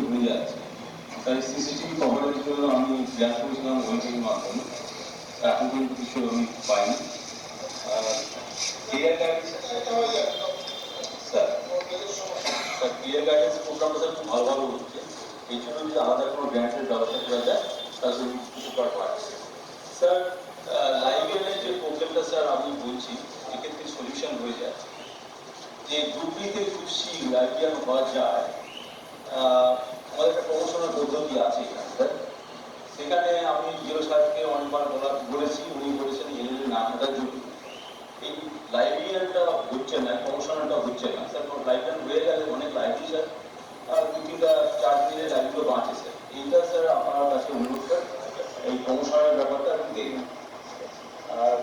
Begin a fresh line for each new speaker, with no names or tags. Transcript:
হয়ে যাচ্ছে তাই সিসিটিভি কভারের জন্য আমি প্ল্যান করেছিলাম ওয়েবের মাধ্যমে, এখন কিন্তু কিছু আমি পাইনি। Clear guidance sir clear guidance প্রোগ্রামটা স্যার খুব ভালোভাবে হচ্ছে, এই জন্য যদি আলাদা কোনো গ্র্যান্টের ব্যবস্থা করা যায় তাহলে কিছু করা পারছে। স্যার লাইব্রেরির যে প্রবলেমটা স্যার আমি বলছি এক্ষেত্রে সলিউশন হয়ে যায় যে গ্রুপ বিতে খুব শীঘ্র লাইব্রেরিয়ান হওয়া যায়। আমাদের একটা প্রমোশনের পদ্ধতি আছে এখানে, সেখানে আমি জিও সাহেবকে অনেকবার বলেছি, উনি বলেছেন এলএলএ না থাকার জন্য এই লাইব্রেরিয়ানটা হচ্ছে না, প্রমোশনটা হচ্ছে না স্যার। লাইব্রেরিয়ান হয়ে গেলে অনেক লাইব্রেরি স্যার 2-3টা 4 দিনের লাইব্রেরিগুলো বাঁচে স্যার। এইটা স্যার আপনার কাছে অনুরোধ করে এই প্রমোশনের ব্যাপারটা আপনি দেখবেন। আর